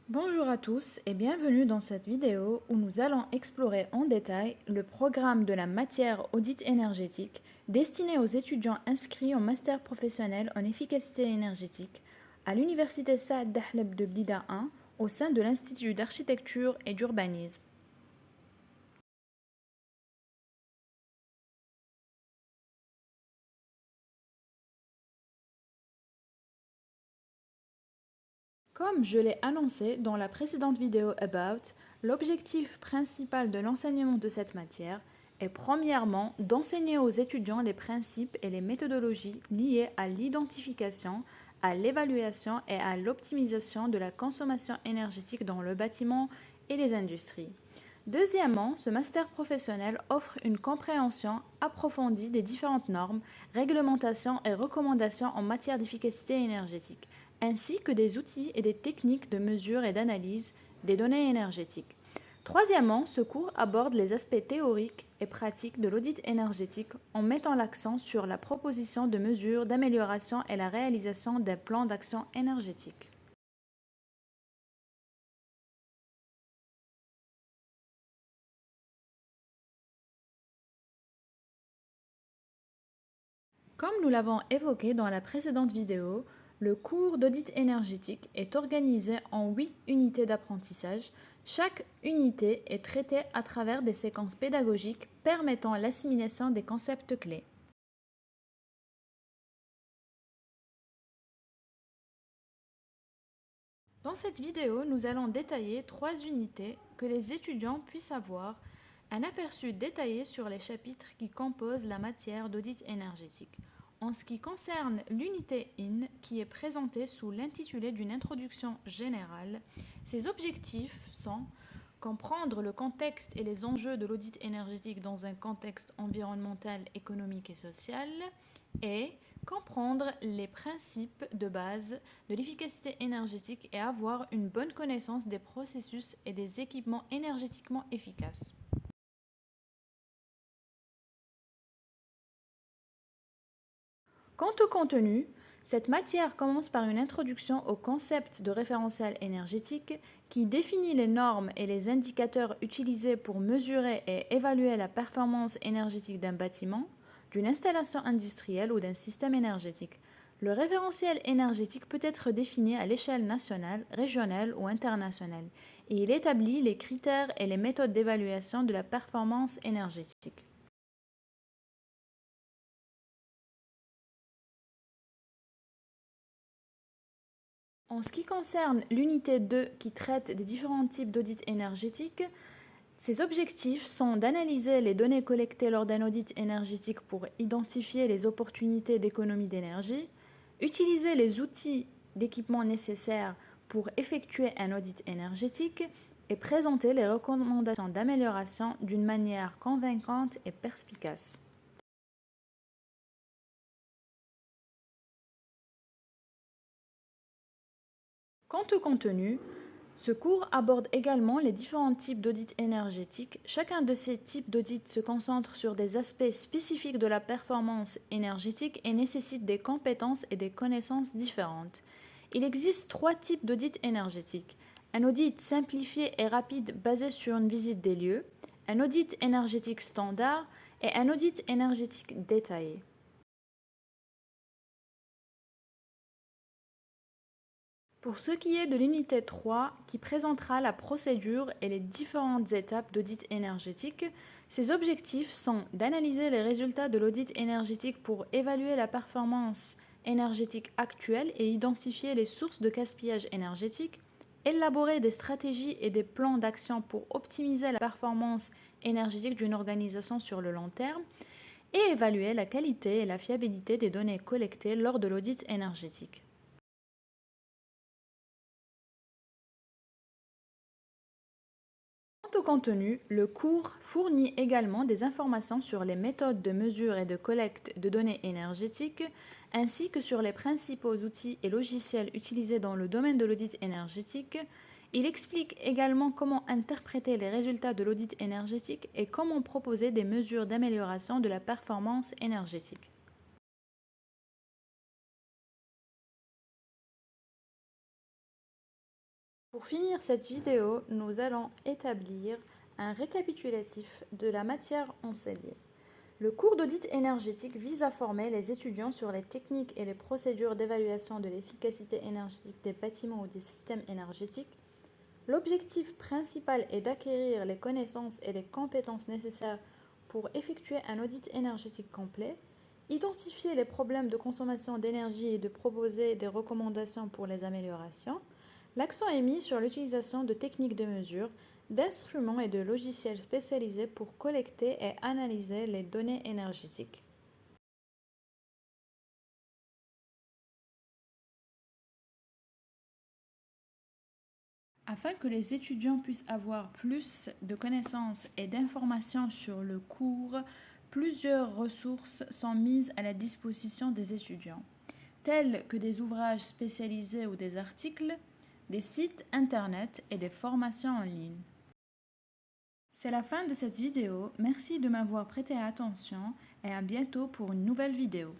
Bonjour à tous et bienvenue dans cette vidéo où nous allons explorer en détail le programme de la matière audit énergétique destiné aux étudiants inscrits en master professionnel en efficacité énergétique à l'université Saad Dahleb de Blida 1 au sein de l'Institut d'architecture et d'urbanisme. Comme je l'ai annoncé dans la précédente vidéo About, l'objectif principal de l'enseignement de cette matière est premièrement d'enseigner aux étudiants les principes et les méthodologies liées à l'identification, à l'évaluation et à l'optimisation de la consommation énergétique dans le bâtiment et les industries. Deuxièmement, ce master professionnel offre une compréhension approfondie des différentes normes, réglementations et recommandations en matière d'efficacité énergétique, ainsi que des outils et des techniques de mesure et d'analyse des données énergétiques. Troisièmement, ce cours aborde les aspects théoriques et pratiques de l'audit énergétique en mettant l'accent sur la proposition de mesures d'amélioration et la réalisation des plans d'action énergétique. Comme nous l'avons évoqué dans la précédente vidéo, le cours d'audit énergétique est organisé en 8 unités d'apprentissage. Chaque unité est traitée à travers des séquences pédagogiques permettant l'assimilation des concepts clés. Dans cette vidéo, nous allons détailler 3 unités que les étudiants puissent avoir un aperçu détaillé sur les chapitres qui composent la matière d'audit énergétique. En ce qui concerne l'unité IN, qui est présentée sous l'intitulé d'une introduction générale, ses objectifs sont comprendre le contexte et les enjeux de l'audit énergétique dans un contexte environnemental, économique et social, et comprendre les principes de base de l'efficacité énergétique et avoir une bonne connaissance des processus et des équipements énergétiquement efficaces. Quant au contenu, cette matière commence par une introduction au concept de référentiel énergétique qui définit les normes et les indicateurs utilisés pour mesurer et évaluer la performance énergétique d'un bâtiment, d'une installation industrielle ou d'un système énergétique. Le référentiel énergétique peut être défini à l'échelle nationale, régionale ou internationale, et il établit les critères et les méthodes d'évaluation de la performance énergétique. En ce qui concerne l'unité 2 qui traite des différents types d'audits énergétiques, ses objectifs sont d'analyser les données collectées lors d'un audit énergétique pour identifier les opportunités d'économie d'énergie, utiliser les outils d'équipement nécessaires pour effectuer un audit énergétique et présenter les recommandations d'amélioration d'une manière convaincante et perspicace. Quant au contenu, ce cours aborde également les différents types d'audits énergétiques. Chacun de ces types d'audits se concentre sur des aspects spécifiques de la performance énergétique et nécessite des compétences et des connaissances différentes. Il existe 3 types d'audits énergétiques. Un audit simplifié et rapide basé sur une visite des lieux, un audit énergétique standard et un audit énergétique détaillé. Pour ce qui est de l'unité 3, qui présentera la procédure et les différentes étapes d'audit énergétique, ses objectifs sont d'analyser les résultats de l'audit énergétique pour évaluer la performance énergétique actuelle et identifier les sources de gaspillage énergétique, élaborer des stratégies et des plans d'action pour optimiser la performance énergétique d'une organisation sur le long terme, et évaluer la qualité et la fiabilité des données collectées lors de l'audit énergétique. Quant au contenu, le cours fournit également des informations sur les méthodes de mesure et de collecte de données énergétiques, ainsi que sur les principaux outils et logiciels utilisés dans le domaine de l'audit énergétique. Il explique également comment interpréter les résultats de l'audit énergétique et comment proposer des mesures d'amélioration de la performance énergétique. Pour finir cette vidéo, nous allons établir un récapitulatif de la matière enseignée. Le cours d'audit énergétique vise à former les étudiants sur les techniques et les procédures d'évaluation de l'efficacité énergétique des bâtiments ou des systèmes énergétiques. L'objectif principal est d'acquérir les connaissances et les compétences nécessaires pour effectuer un audit énergétique complet, identifier les problèmes de consommation d'énergie et de proposer des recommandations pour les améliorations. L'accent est mis sur l'utilisation de techniques de mesure, d'instruments et de logiciels spécialisés pour collecter et analyser les données énergétiques. Afin que les étudiants puissent avoir plus de connaissances et d'informations sur le cours, plusieurs ressources sont mises à la disposition des étudiants, telles que des ouvrages spécialisés ou des articles, des sites internet et des formations en ligne. C'est la fin de cette vidéo, merci de m'avoir prêté attention et à bientôt pour une nouvelle vidéo.